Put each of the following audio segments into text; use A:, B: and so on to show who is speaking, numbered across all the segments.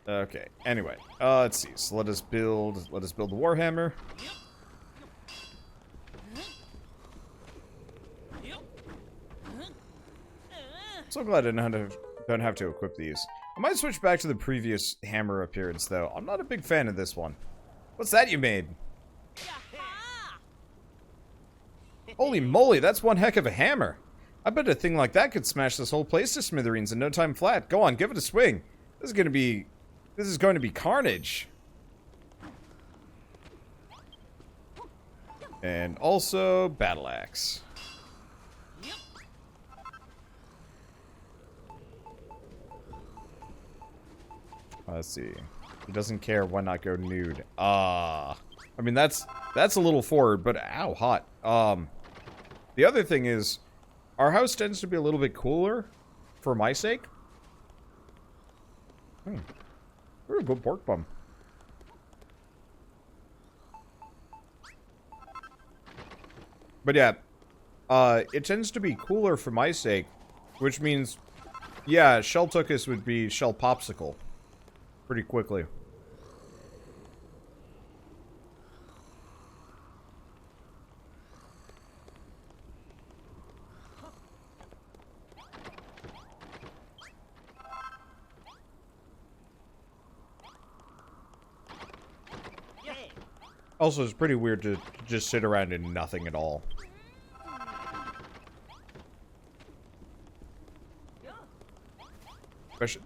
A: Okay. Anyway, let's see. So let us build the Warhammer. So glad I don't have to equip these. I might switch back to the previous hammer appearance, though. I'm not a big fan of this one. What's that you made? Holy moly, that's one heck of a hammer. I bet a thing like that could smash this whole place to smithereens in no time flat. Go on, give it a swing. This is going to be carnage. And also battle axe. Let's see. He doesn't care. Why not go nude? I mean that's a little forward, but ow, hot. The other thing is, our house tends to be a little bit cooler, for my sake. We're a good pork bum. But yeah, it tends to be cooler for my sake, which means, yeah, Shell Tuchus would be Shell Popsicle pretty quickly. Also, it's pretty weird to just sit around and nothing at all.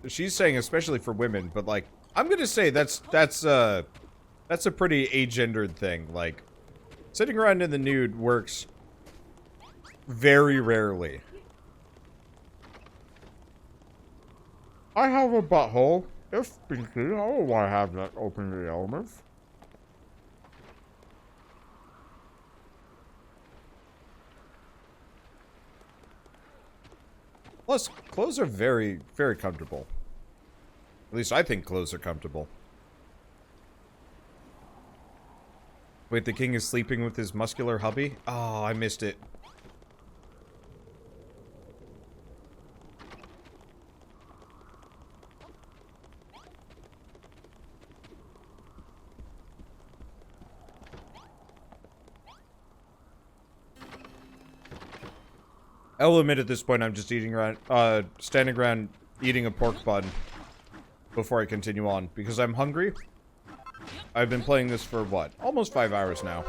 A: She's saying especially for women, but like, I'm gonna say that's a pretty agendered thing. Like, sitting around in the nude works very rarely. I have a butthole. If pinky, I don't want to have that open to the elements. Plus, clothes are very, very comfortable. At least I think clothes are comfortable. Wait, the king is sleeping with his muscular hubby? Oh, I missed it. I'll admit at this point I'm just standing around eating a pork bun before I continue on, because I'm hungry. I've been playing this for, what, almost 5 hours now.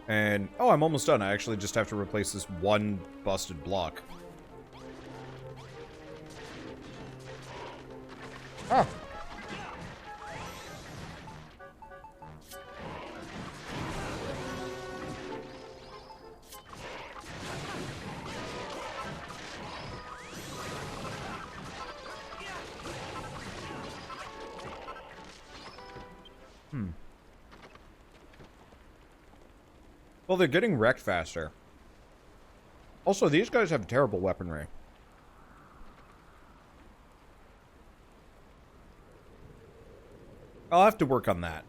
A: And, oh, I'm almost done. I actually just have to replace this one busted block. Ah. Well, they're getting wrecked faster. Also, these guys have terrible weaponry. I'll have to work on that.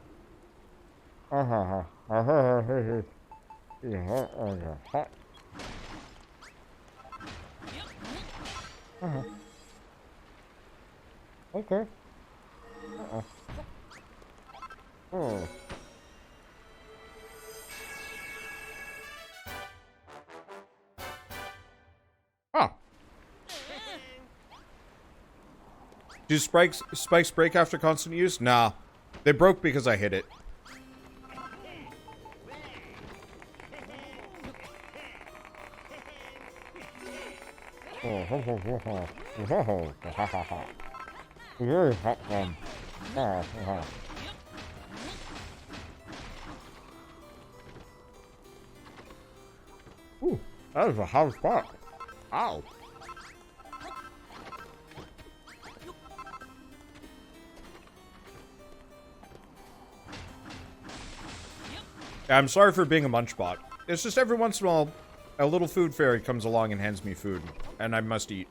A: Okay. Oh. Huh. Do spikes break after constant use? Nah. They broke because I hit it. Very hot one. Ooh, that is a hot spot. Ow. I'm sorry for being a munchbot. It's just every once in a while, a little food fairy comes along and hands me food, and I must eat.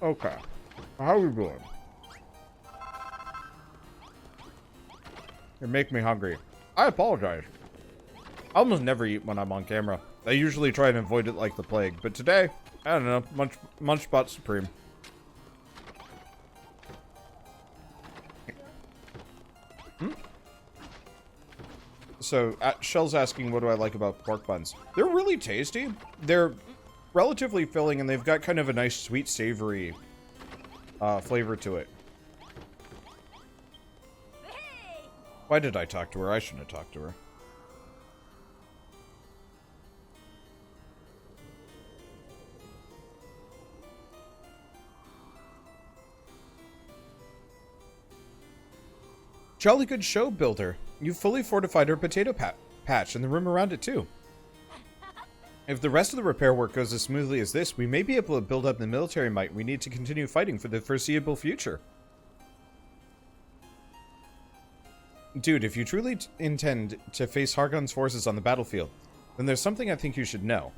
A: Okay. How are we doing? You make me hungry. I apologize. I almost never eat when I'm on camera. I usually try and avoid it like the plague, but today, I don't know, Munchbot Supreme. So, Shell's asking, what do I like about pork buns? They're really tasty. They're relatively filling, and they've got kind of a nice sweet, savory flavor to it. Why did I talk to her? I shouldn't have talked to her. Jolly good show, Builder. You've fully fortified our potato patch and the room around it, too. If the rest of the repair work goes as smoothly as this, we may be able to build up the military might we need to continue fighting for the foreseeable future. Dude, if you truly intend to face Hargon's forces on the battlefield, then there's something I think you should know.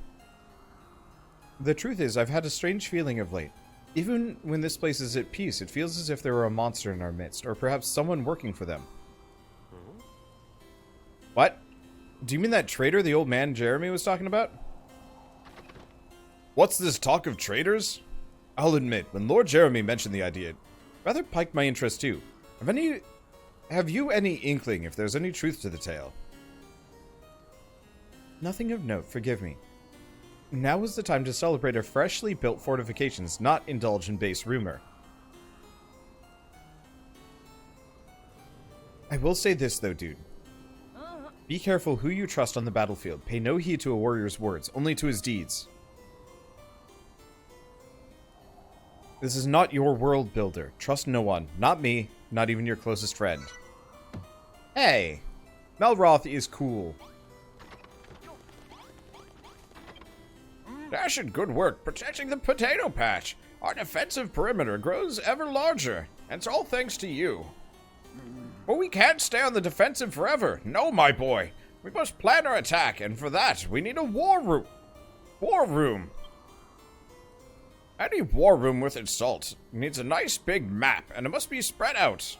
A: The truth is, I've had a strange feeling of late. Even when this place is at peace, it feels as if there were a monster in our midst, or perhaps someone working for them. What? Do you mean that traitor the old man Jeremy was talking about? What's this talk of traitors? I'll admit, when Lord Jeremy mentioned the idea, it rather piqued my interest too. Have you any inkling if there's any truth to the tale? Nothing of note, forgive me. Now is the time to celebrate our freshly built fortifications, not indulge in base rumor. I will say this though, dude. Be careful who you trust on the battlefield. Pay no heed to a warrior's words, only to his deeds. This is not your world, Builder. Trust no one. Not me, not even your closest friend. Hey! Malroth is cool.
B: Dashed good work protecting the potato patch. Our defensive perimeter grows ever larger, and it's all thanks to you. But we can't stay on the defensive forever. No, my boy. We must plan our attack, and for that, we need a war room. War room. Any war room worth its salt needs a nice big map, and it must be spread out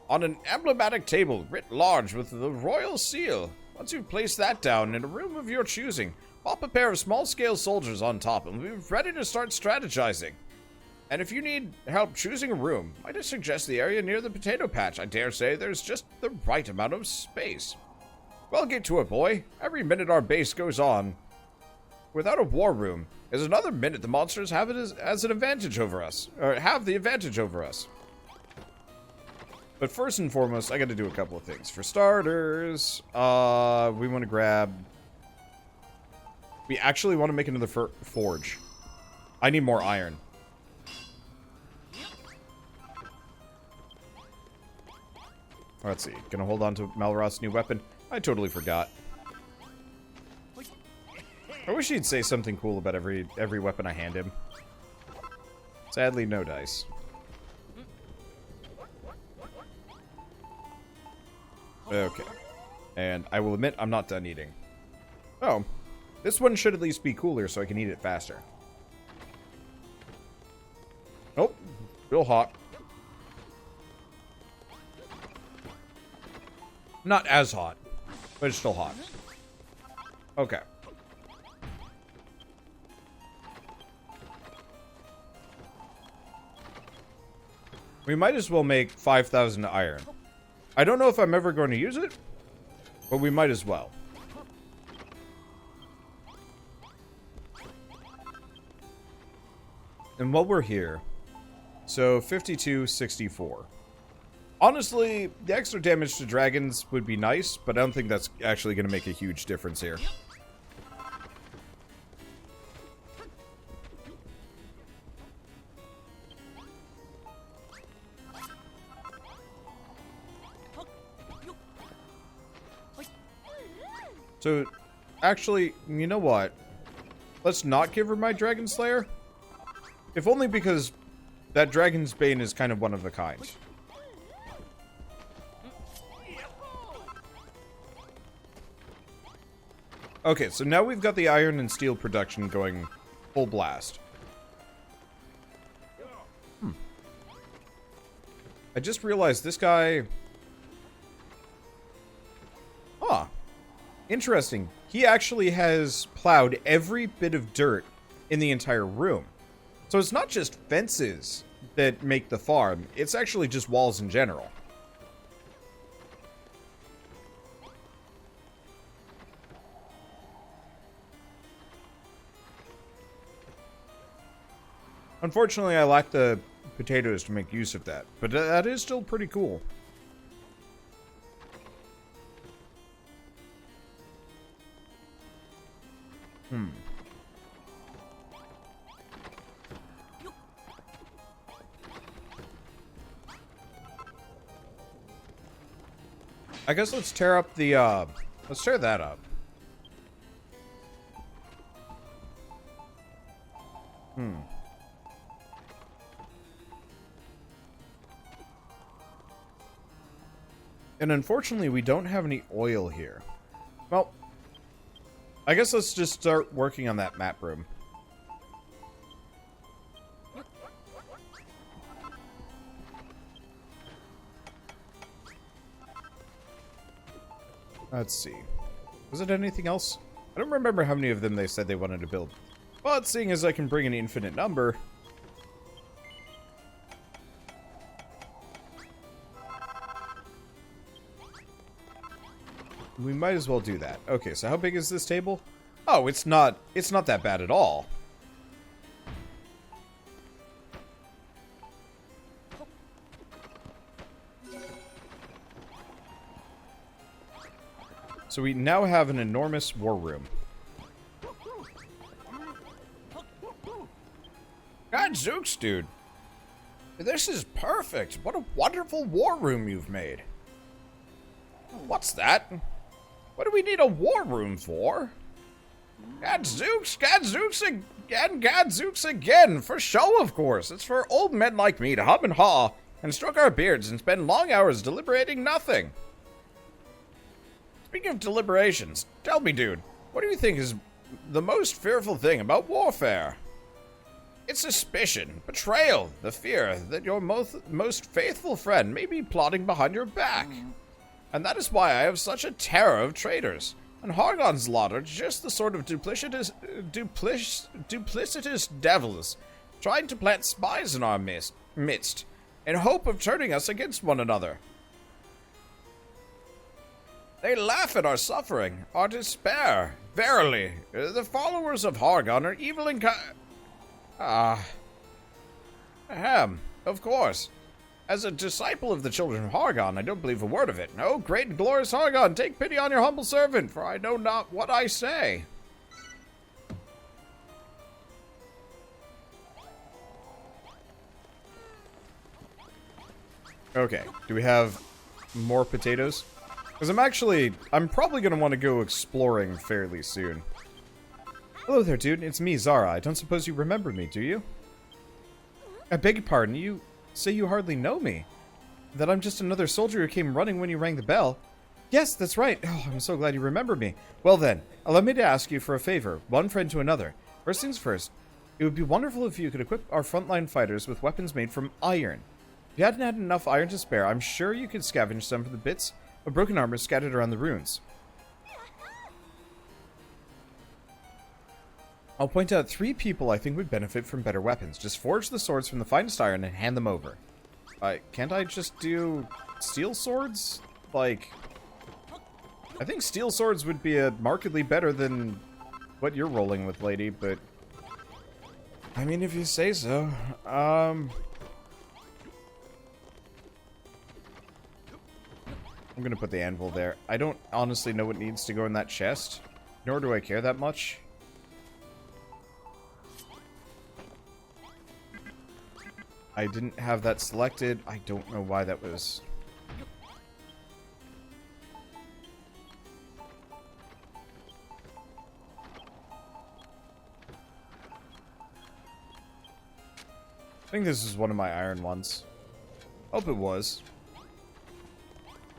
B: on an emblematic table writ large with the royal seal. Once you've placed that down in a room of your choosing, pop a pair of small-scale soldiers on top, and we'll be ready to start strategizing. And if you need help choosing a room, I just suggest the area near the potato patch. I dare say there's just the right amount of space. Well, get to it, boy. Every minute our base goes on without a war room is another minute the monsters have it as an advantage over us, or have the advantage over us. But first and foremost, I got to do a couple of things. For starters, we want to grab. We actually want to make another forge. I need more iron. Let's see. Gonna hold on to Malroth's new weapon. I totally forgot. I wish he'd say something cool about every weapon I hand him. Sadly, no dice. Okay. And I will admit, I'm not done eating. Oh. This one should at least be cooler so I can eat it faster. Nope. Real hot. Not as hot, but it's still hot. Okay. We might as well make 5,000 iron. I don't know if I'm ever going to use it, but we might as well. And while we're here, so 52, 64. Honestly, the extra damage to dragons would be nice, but I don't think that's actually going to make a huge difference here. So, actually, you know what? Let's not give her my Dragon Slayer. If only because that Dragon's Bane is kind of one of a kind. Okay, so now we've got the iron and steel production going full blast.
A: I just realized this guy... Huh. Interesting. He actually has plowed every bit of dirt in the entire room. So it's not just fences that make the farm, it's actually just walls in general. Unfortunately, I lack the potatoes to make use of that, but that is still pretty cool. I guess let's tear up the, let's tear that up. And unfortunately, we don't have any oil here. Well, I guess let's just start working on that map room. Let's see. Was it anything else? I don't remember how many of them they said they wanted to build. But seeing as I can bring an infinite number... we might as well do that. Okay, so how big is this table? Oh, it's not that bad at all. So we now have an enormous war room.
B: Gadzooks, dude. This is perfect. What a wonderful war room you've made. What's that? What do we need a war room for? Gadzooks, gadzooks again, gadzooks again. For show, of course. It's for old men like me to hum and haw and stroke our beards and spend long hours deliberating nothing. Speaking of deliberations, tell me, dude, what do you think is the most fearful thing about warfare? It's suspicion, betrayal, the fear that your most faithful friend may be plotting behind your back. And that is why I have such a terror of traitors. And Hargon's lot are just the sort of duplicitous devils trying to plant spies in our midst in hope of turning us against one another. They laugh at our suffering, our despair. Verily, the followers of Hargon are evil and of course. As a disciple of the Children of Hargon, I don't believe a word of it. No, great and glorious Hargon, take pity on your humble servant, for I know not what I say.
A: Okay, do we have more potatoes? Because I'm probably going to want to go exploring fairly soon. Hello there, dude. It's me, Zara. I don't suppose you remember me, do you? I beg your pardon. You say you hardly know me. That I'm just another soldier who came running when you rang the bell. Yes, that's right. Oh, I'm so glad you remember me. Well then, allow me to ask you for a favor, one friend to another. First things first, it would be wonderful if you could equip our frontline fighters with weapons made from iron. If you hadn't had enough iron to spare, I'm sure you could scavenge some from the bits of broken armor scattered around the ruins. I'll point out 3 people I think would benefit from better weapons. Just forge the swords from the finest iron and hand them over. Can't I just do steel swords? Like, I think steel swords would be markedly better than what you're rolling with, lady, but... I mean, if you say so. I'm gonna put the anvil there. I don't honestly know what needs to go in that chest, nor do I care that much. I didn't have that selected. I don't know why that was. I think this is one of my iron ones. Hope it was.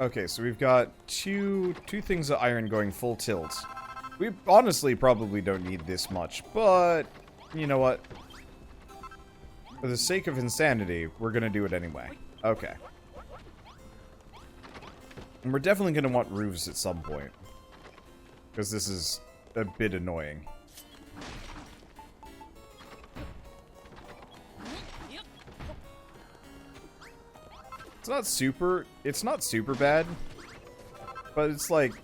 A: Okay, so we've got two things of iron going full tilt. We honestly probably don't need this much, but you know what? For the sake of insanity, we're gonna do it anyway. Okay. And we're definitely going to want roofs at some point. Because this is a bit annoying. It's not super bad. But it's like...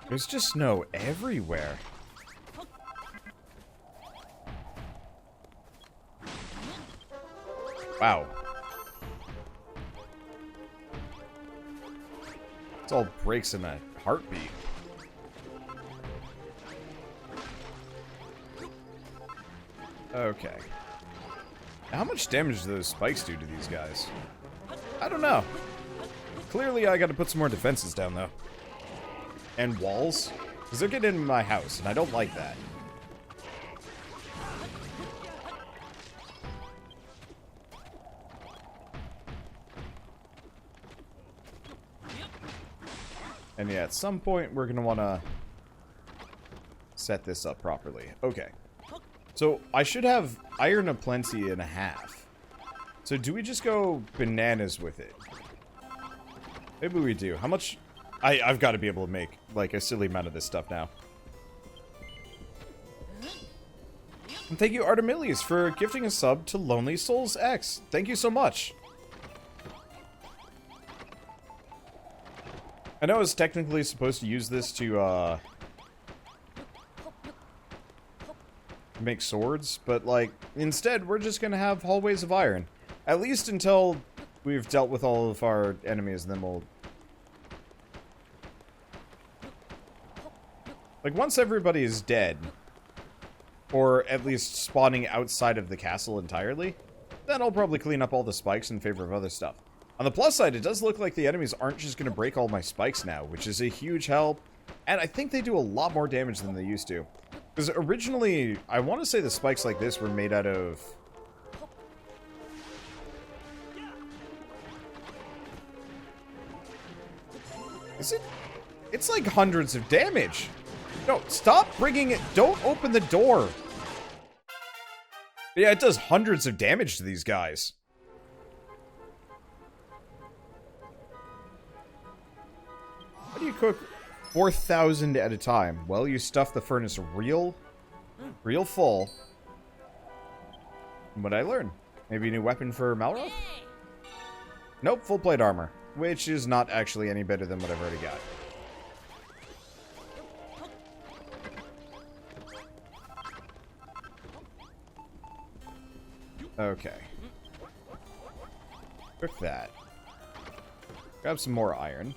A: There's just snow everywhere. Wow. It all breaks in a heartbeat. Okay. How much damage do those spikes do to these guys? I don't know. Clearly I gotta put some more defenses down, though. And walls? Because they're getting into my house, and I don't like that. And yeah, at some point, we're gonna want to set this up properly. Okay. So, I should have iron aplenty and a half. So, do we just go bananas with it? Maybe we do. How much... I've got to be able to make, like, a silly amount of this stuff now. And thank you, Artemilius, for gifting a sub to Lonely Souls X. Thank you so much. I know I was technically supposed to use this to, make swords, but, like, instead, we're just gonna have hallways of iron. At least until we've dealt with all of our enemies, and then we'll... Like, once everybody is dead, or at least spawning outside of the castle entirely, then I'll probably clean up all the spikes in favor of other stuff. On the plus side, it does look like the enemies aren't just going to break all my spikes now, which is a huge help, and I think they do a lot more damage than they used to. Because originally, I want to say the spikes like this were made out of... Is it? It's like hundreds of damage. No, stop bringing it. Don't open the door. Yeah, it does hundreds of damage to these guys. How do you cook 4,000 at a time? Well, you stuff the furnace real full. What'd I learn? Maybe a new weapon for Malroth? Nope, full plate armor. Which is not actually any better than what I've already got. Okay. Cook that. Grab some more iron.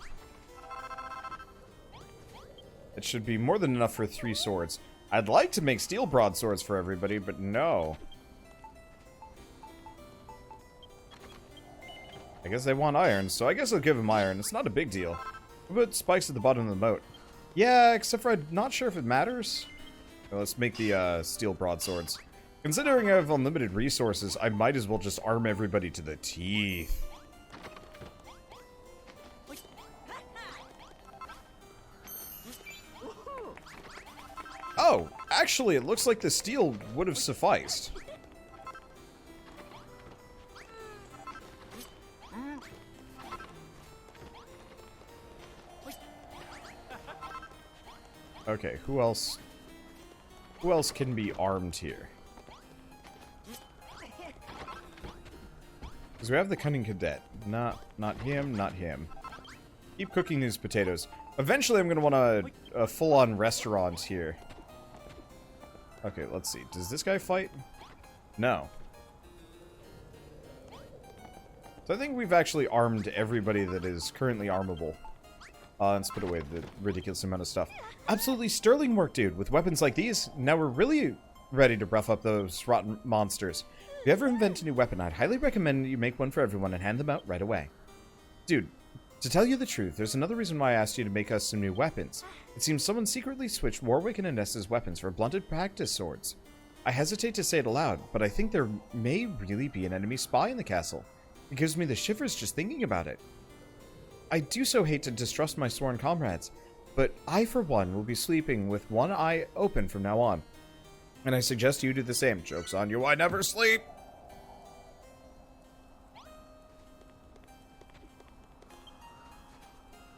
A: It should be more than enough for 3 swords. I'd like to make steel broadswords for everybody, but no. I guess they want iron, so I guess I'll give them iron. It's not a big deal. We'll put spikes at the bottom of the moat. Yeah, except for I'm not sure if it matters. Well, let's make the steel broadswords. Considering I have unlimited resources, I might as well just arm everybody to the teeth. Oh, actually, it looks like the steel would have sufficed. Okay, who else? Who else can be armed here? Because we have the cunning cadet. Not him, not him. Keep cooking these potatoes. Eventually, I'm going to want a full-on restaurant here. Okay, let's see. Does this guy fight? No. So I think we've actually armed everybody that is currently armable. Let's put away the ridiculous amount of stuff. Absolutely sterling work, dude. With weapons like these, now we're really ready to rough up those rotten monsters. If you ever invent a new weapon, I'd highly recommend you make one for everyone and hand them out right away. Dude, to tell you the truth, there's another reason why I asked you to make us some new weapons. It seems someone secretly switched Warwick and Inessa's weapons for blunted practice swords. I hesitate to say it aloud, but I think there may really be an enemy spy in the castle. It gives me the shivers just thinking about it. I do so hate to distrust my sworn comrades, but I, for one, will be sleeping with one eye open from now on. And I suggest you do the same. Joke's on you, I never sleep!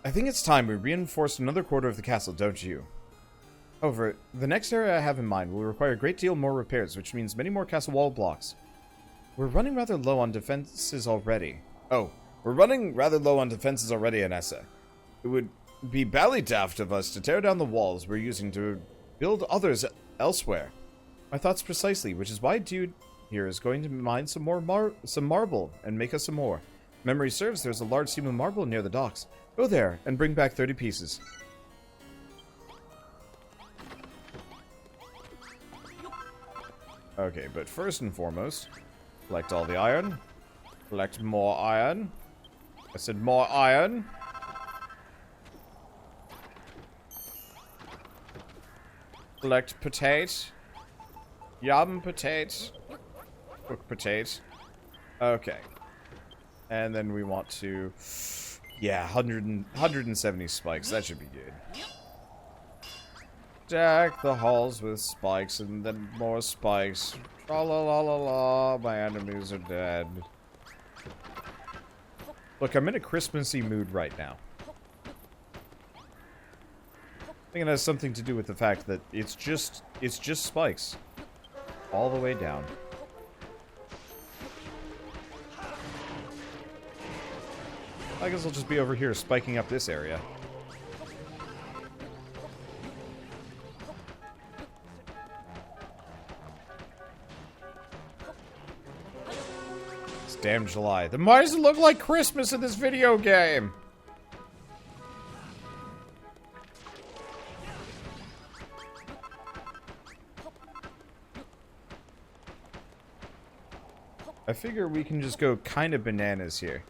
A: I think it's time we reinforced another quarter of the castle, don't you? However, the next area I have in mind will require a great deal more repairs, which means many more castle wall blocks. We're running rather low on defenses already. Oh, we're running rather low on defenses already, Anessa. It would be bally daft of us to tear down the walls we're using to build others elsewhere. My thoughts precisely, which is why dude here is going to mine some marble and make us some more. Memory serves, there's a large seam of marble near the docks. Go there and bring back 30 pieces. Okay, but first and foremost, collect all the iron. Collect more iron. I said more iron. Collect potato. Yum potato. Cook potato. Okay. And then we want to... Yeah, 170 spikes. That should be good. Deck the halls with spikes and then more spikes. La la la la la. My enemies are dead. Look, I'm in a Christmassy mood right now. I think it has something to do with the fact that it's just spikes. All the way down. I guess I'll just be over here spiking up this area. It's damn July. Then why does it look like Christmas in this video game? I figure we can just go kind of bananas here.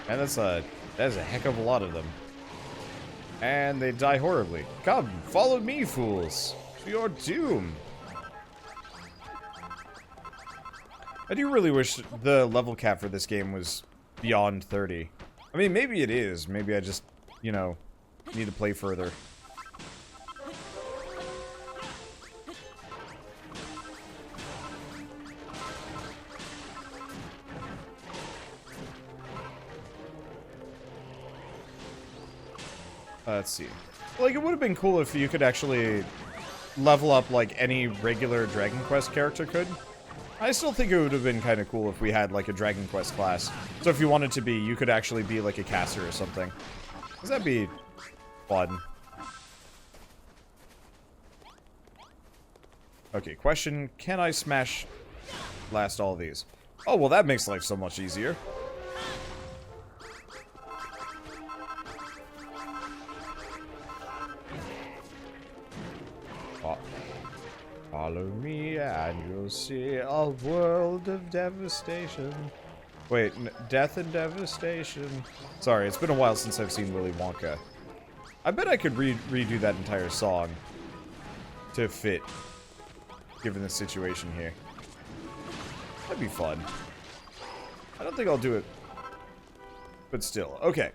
A: And that's a heck of a lot of them. And they die horribly. Come, follow me, fools, to your doom. I do really wish the level cap for this game was beyond 30. I mean, maybe it is. Maybe I just, you know, need to play further. Let's see. Like, it would have been cool if you could actually level up like any regular Dragon Quest character could. I still think it would have been kind of cool if we had like a Dragon Quest class. So if you wanted to be, you could actually be like a caster or something. Because that'd be fun. Okay, question. Can I smash blast all these? Oh, well that makes life so much easier. Follow me and you'll see a world of devastation. Wait, death and devastation. Sorry, it's been a while since I've seen Willy Wonka. I bet I could redo that entire song to fit, given the situation here. That'd be fun. I don't think I'll do it, but still. Okay,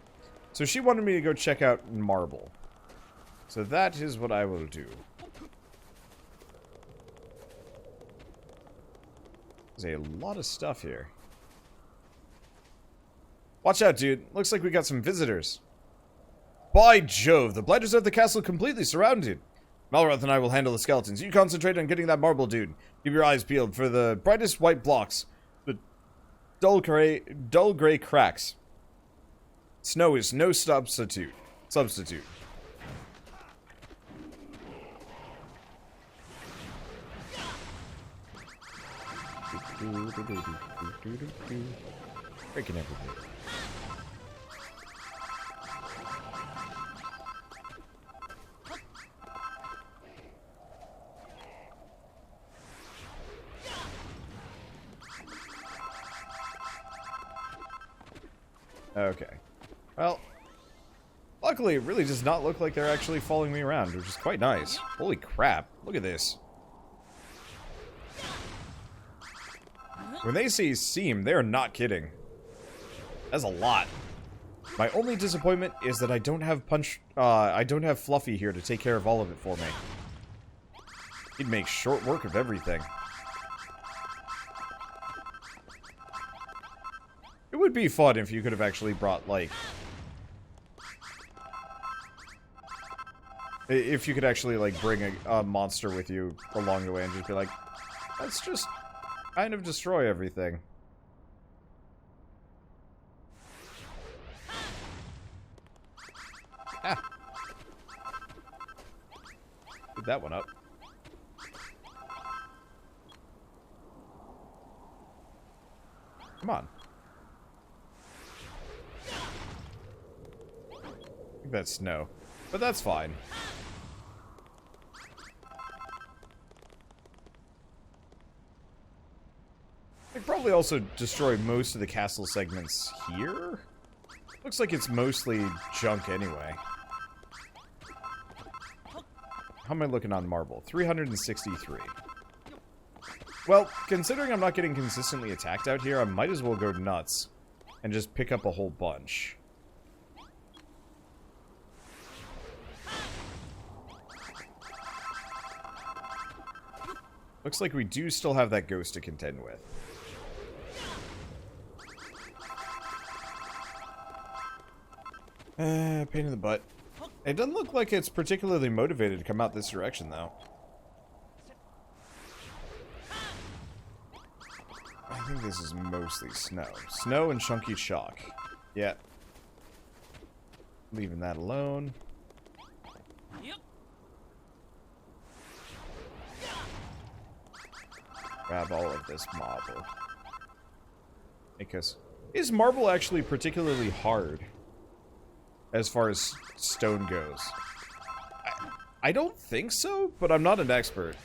A: so she wanted me to go check out Marble. So that is what I will do. There's a lot of stuff here. Watch out, dude. Looks like we got some visitors. By Jove, the blighters of the castle completely surrounded. Malroth and I will handle the skeletons. You concentrate on getting that marble, dude. Keep your eyes peeled for the brightest white blocks. The dull gray cracks. Snow is no substitute. Breaking everything. Okay. Well, luckily it really does not look like they're actually following me around, which is quite nice. Holy crap, look at this. When they say seam, they are not kidding. That's a lot. My only disappointment is that I don't have Fluffy here to take care of all of it for me. He'd make short work of everything. It would be fun if you could have actually brought, like... If you could actually, like, bring a monster with you along the way and just be like, let's just kind of destroy everything. Ah. Put that one up. Come on. I think that's snow. But that's fine. I could probably also destroy most of the castle segments here. Looks like it's mostly junk anyway. How am I looking on marble? 363. Well, considering I'm not getting consistently attacked out here, I might as well go nuts and just pick up a whole bunch. Looks like we do still have that ghost to contend with. Pain in the butt. It doesn't look like it's particularly motivated to come out this direction, though. I think this is mostly snow. Snow and chunky chalk. Yeah. Leaving that alone. Grab all of this marble. Because is marble actually particularly hard as far as stone goes? I don't think so, but I'm not an expert.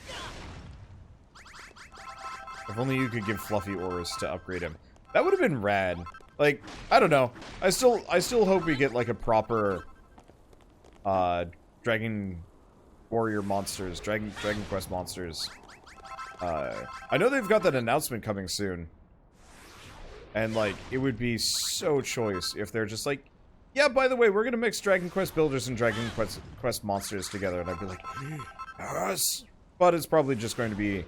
A: If only you could give Fluffy ores to upgrade him. That would have been rad. Like, I don't know. I still hope we get like a proper Dragon Warrior monsters, Dragon Quest monsters. I know they've got that announcement coming soon. And like, it would be so choice if they're just like, yeah, by the way, we're gonna mix Dragon Quest builders and Dragon Quest monsters together, and I'd be like, yes. But it's probably just going to be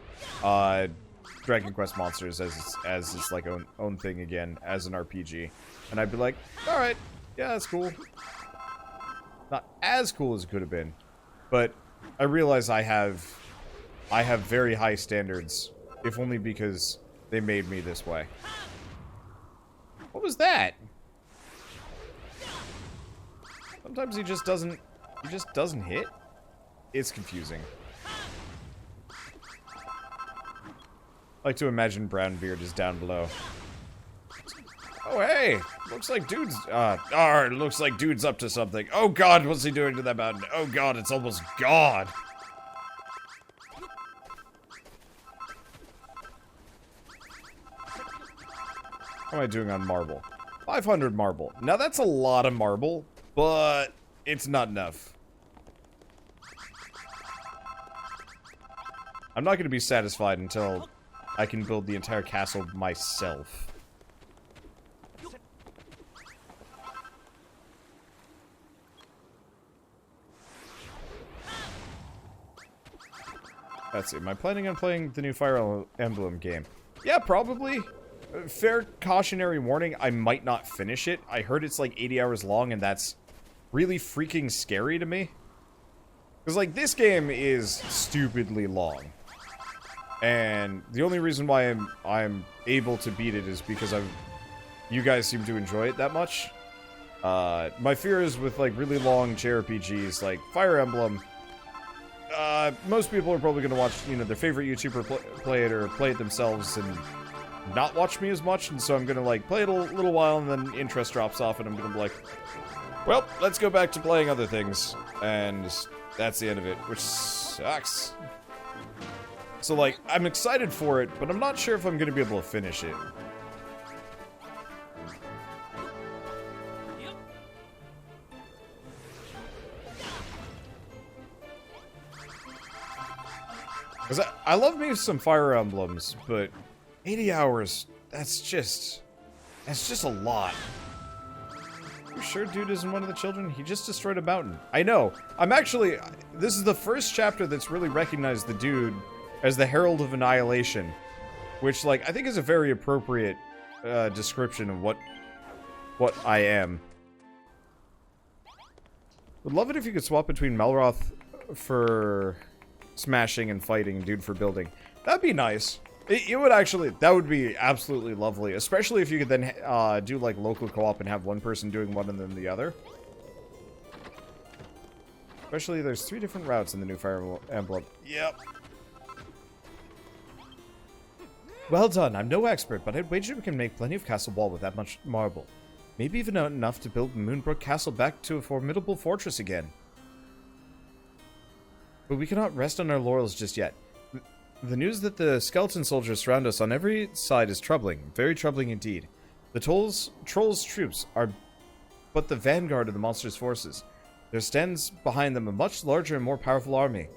A: Dragon Quest monsters as its like own thing again as an RPG, and I'd be like, all right, yeah, that's cool. Not as cool as it could have been, but I realize I have very high standards, if only because they made me this way. What was that? Sometimes he just doesn't hit. It's confusing. I like to imagine Brownbeard is down below. Oh hey! Looks like dude's looks like dude's up to something. Oh god, what's he doing to that mountain? Oh god, it's almost gone. How am I doing on marble? 500 marble. Now that's a lot of marble, but it's not enough. I'm not going to be satisfied until I can build the entire castle myself. Let's see, am I planning on playing the new Fire Emblem game? Yeah, probably. Fair cautionary warning, I might not finish it. I heard it's like 80 hours long, and that's really freaking scary to me. Because, like, this game is stupidly long. And the only reason why I'm able to beat it is because you guys seem to enjoy it that much. My fear is with, like, really long JRPGs, like Fire Emblem, most people are probably going to watch, you know, their favorite YouTuber play it or play it themselves and not watch me as much, and so I'm gonna like play it a little while and then interest drops off and I'm gonna be like, well, let's go back to playing other things, and that's the end of it, which sucks. So like, I'm excited for it, but I'm not sure if I'm gonna be able to finish it. Because I love me some Fire Emblems, but 80 hours, that's just a lot. You sure dude isn't one of the children? He just destroyed a mountain. I know. This is the first chapter that's really recognized the dude as the Herald of Annihilation. Which, like, I think is a very appropriate description of what I am. Would love it if you could swap between Malroth for smashing and fighting, dude for building. That'd be nice. It would actually, that would be absolutely lovely, especially if you could then do like local co-op and have one person doing one and then the other. Especially there's 3 different routes in the new Fire Emblem. Yep. Well done. I'm no expert, but I'd wager we can make plenty of castle wall with that much marble. Maybe even enough to build Moonbrook Castle back to a formidable fortress again. But we cannot rest on our laurels just yet. The news that the skeleton soldiers surround us on every side is troubling. Very troubling indeed. The trolls' troops are but the vanguard of the monster's forces. There stands behind them a much larger and more powerful army.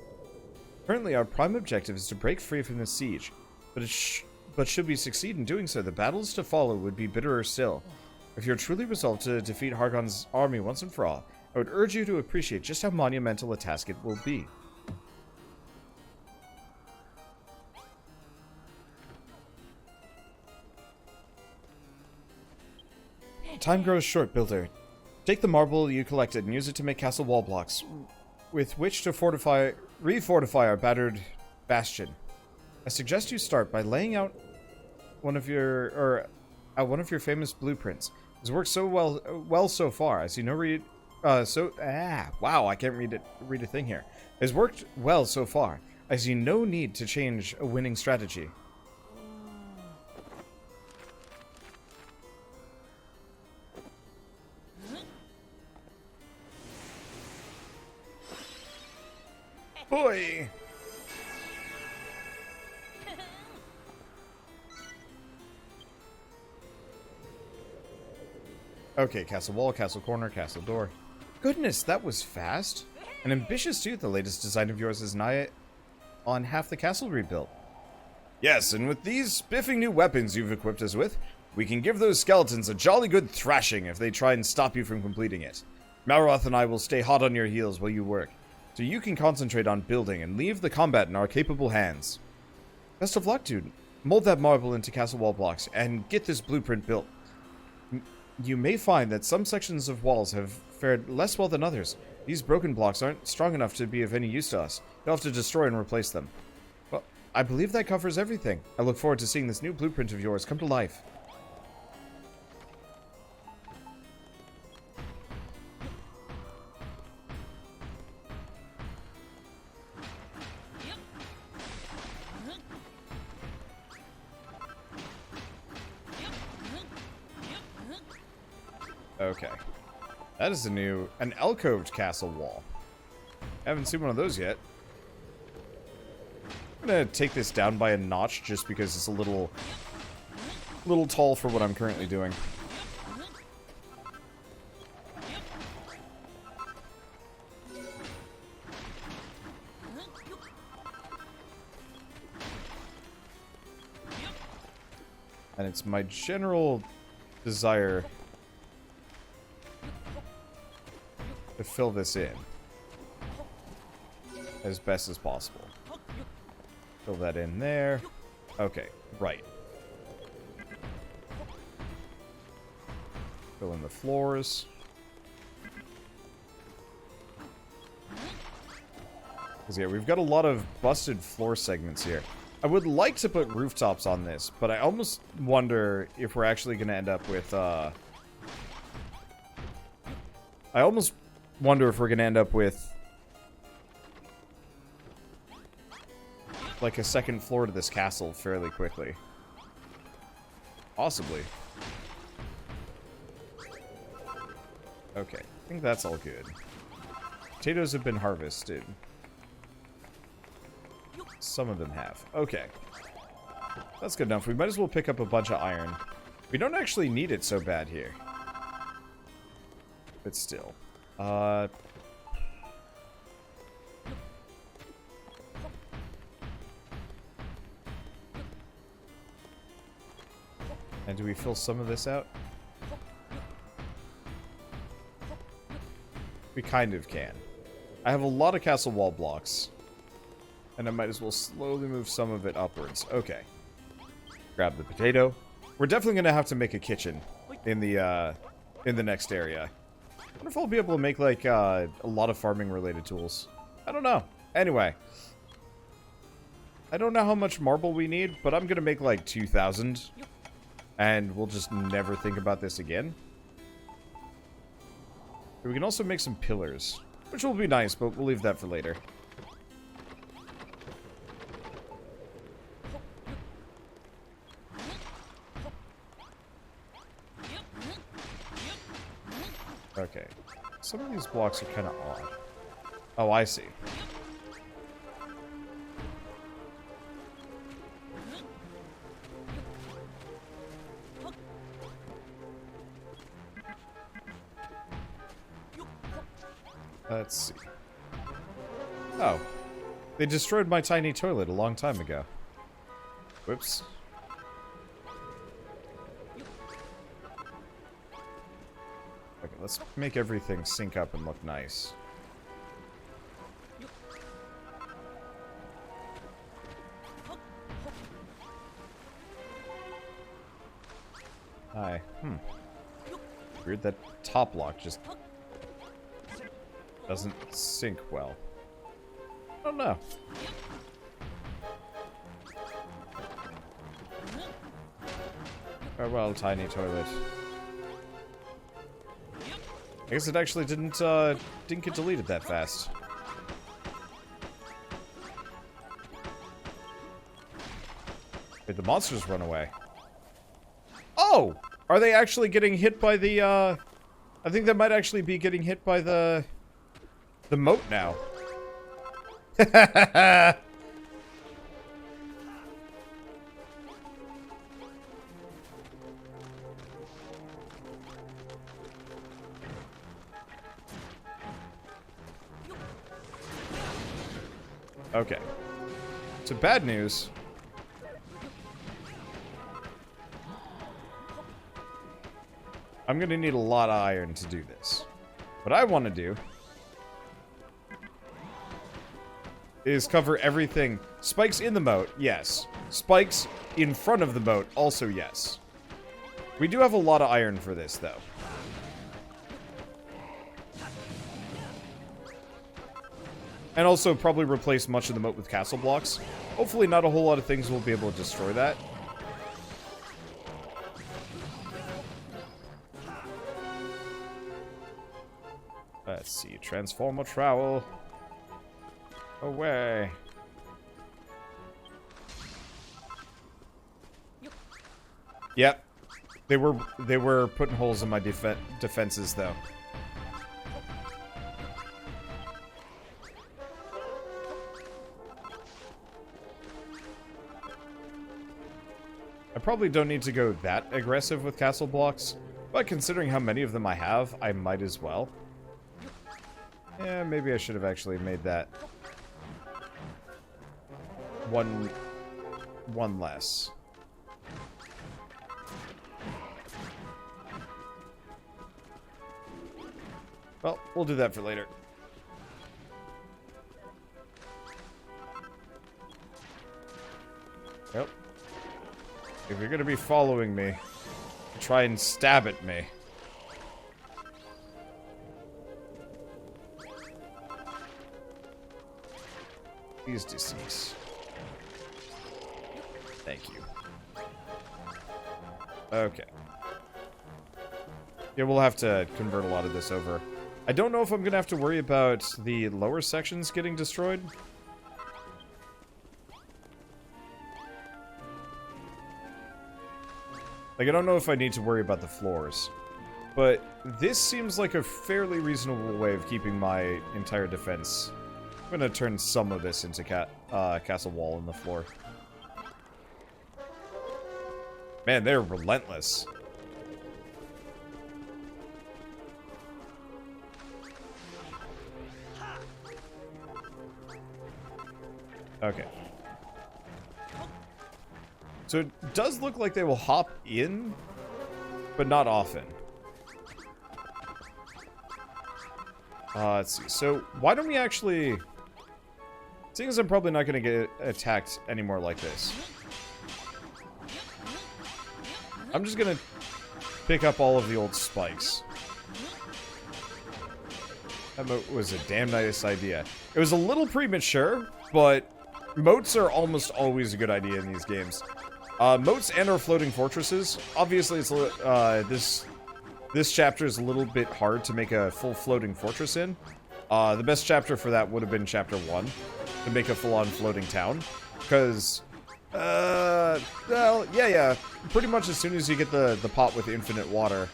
A: Currently, our prime objective is to break free from this siege. But should we succeed in doing so, the battles to follow would be bitterer still. If you're truly resolved to defeat Hargon's army once and for all, I would urge you to appreciate just how monumental a task it will be. Time grows short, builder. Take the marble you collected and use it to make castle wall blocks, with which to refortify our battered bastion. I suggest you start by laying out one of your famous blueprints. It's worked so well so far. I see no wow, I can't read a thing here. It's worked well so far. I see no need to change a winning strategy. Boy. Okay, castle wall, castle corner, castle door. Goodness, that was fast. And ambitious too, the latest design of yours is nigh on half the castle rebuilt. Yes, and with these spiffing new weapons you've equipped us with, we can give those skeletons a jolly good thrashing if they try and stop you from completing it. Malroth and I will stay hot on your heels while you work, so you can concentrate on building and leave the combat in our capable hands. Best of luck, dude. Mold that marble into castle wall blocks and get this blueprint built. You may find that some sections of walls have fared less well than others. These broken blocks aren't strong enough to be of any use to us. You'll have to destroy and replace them. Well, I believe that covers everything. I look forward to seeing this new blueprint of yours come to life. Okay. That is an alcoved castle wall. I haven't seen one of those yet. I'm gonna take this down by a notch just because it's a little tall for what I'm currently doing. And it's my general desire to fill this in as best as possible. Fill that in there. Okay, right. Fill in the floors. Because yeah, we've got a lot of busted floor segments here. I would like to put rooftops on this, but I almost wonder if we're actually going to end up with, I almost wonder if we're going to end up with like a second floor to this castle fairly quickly. Possibly. Okay, I think that's all good. Potatoes have been harvested. Some of them have. Okay. That's good enough. We might as well pick up a bunch of iron. We don't actually need it so bad here. But still. And do we fill some of this out? We kind of can. I have a lot of castle wall blocks. And I might as well slowly move some of it upwards. Okay. Grab the potato. We're definitely going to have to make a kitchen in the next area. I wonder if I'll be able to make, like, a lot of farming-related tools. I don't know. Anyway. I don't know how much marble we need, but I'm going to make, like, 2,000. And we'll just never think about this again. We can also make some pillars, which will be nice, but we'll leave that for later. Okay. Some of these blocks are kind of odd. Oh, I see. Let's see. Oh. They destroyed my tiny toilet a long time ago. Whoops. Okay, let's make everything sync up and look nice. Hi. Weird that top lock just doesn't sync well. I don't know. Farewell, tiny toilet. I guess it actually didn't get deleted that fast. Wait, the monsters run away. Oh! Are they actually getting hit by the, I think they might actually be getting hit by the moat now. Okay. So bad news. I'm gonna need a lot of iron to do this. What I want to do is cover everything. Spikes in the moat, yes. Spikes in front of the moat, also yes. We do have a lot of iron for this, though. And also probably replace much of the moat with castle blocks. Hopefully not a whole lot of things will be able to destroy that. Let's see. Transformer trowel. Away. Yep. They were putting holes in my defenses, though. I probably don't need to go that aggressive with castle blocks, but considering how many of them I have, I might as well. Yeah, maybe I should have actually made that one less. Well, we'll do that for later. Yep. If you're gonna be following me, try and stab at me. Please decease. Thank you. Okay. Yeah, we'll have to convert a lot of this over. I don't know if I'm gonna have to worry about the lower sections getting destroyed. Like, I don't know if I need to worry about the floors. But this seems like a fairly reasonable way of keeping my entire defense. I'm gonna turn some of this into castle wall in the floor. Man, they're relentless. Okay. So it does look like they will hop in, but not often. Let's see. So why don't we actually... Seeing as I'm probably not going to get attacked anymore like this. I'm just gonna pick up all of the old spikes. That moat was a damn nice idea. It was a little premature, but moats are almost always a good idea in these games. Moats and or floating fortresses. Obviously, it's this chapter is a little bit hard to make a full floating fortress in. The best chapter for that would have been chapter 1, to make a full-on floating town. Because, well, yeah. Pretty much as soon as you get the pot with infinite water,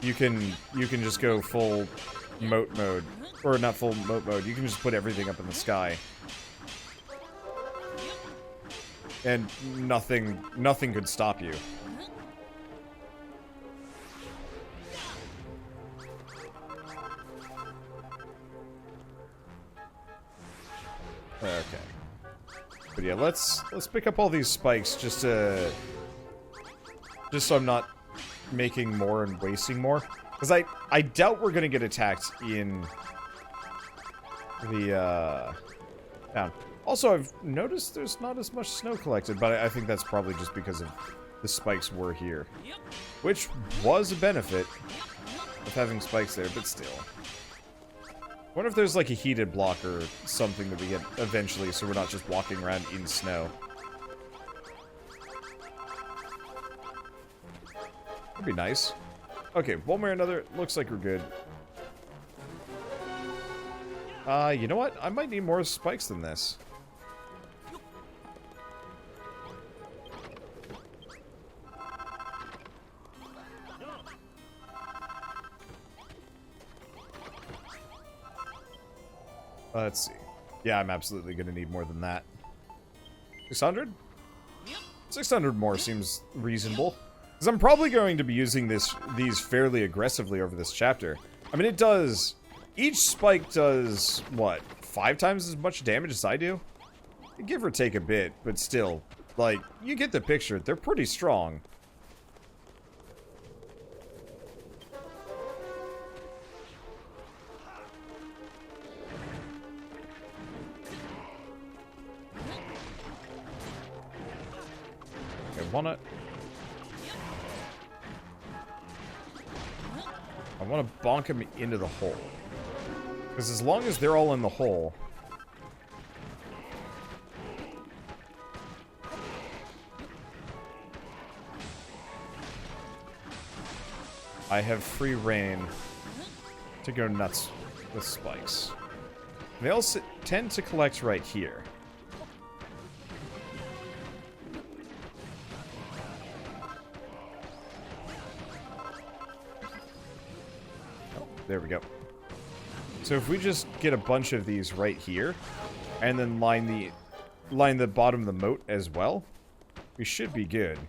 A: you can just go full moat mode. Or not full moat mode, you can just put everything up in the sky. And nothing could stop you. Okay. But yeah, let's pick up all these spikes just so I'm not making more and wasting more. Because I doubt we're gonna get attacked in the town. Also, I've noticed there's not as much snow collected, but I think that's probably just because of the spikes were here. Which was a benefit of having spikes there, but still. I wonder if there's like a heated block or something that we get eventually, so we're not just walking around in snow. That'd be nice. Okay, one way or another, looks like we're good. You know what? I might need more spikes than this. Let's see. Yeah, I'm absolutely going to need more than that. 600? 600 more seems reasonable. Because I'm probably going to be using these fairly aggressively over this chapter. I mean, it does... Each spike does, what, 5 times as much damage as I do? Give or take a bit, but still. Like, you get the picture. They're pretty strong. I want to bonk him into the hole. Because as long as they're all in the hole... I have free reign to go nuts with spikes. They all tend to collect right here. Oh, there we go. So if we just get a bunch of these right here, and then line the bottom of the moat as well, we should be good.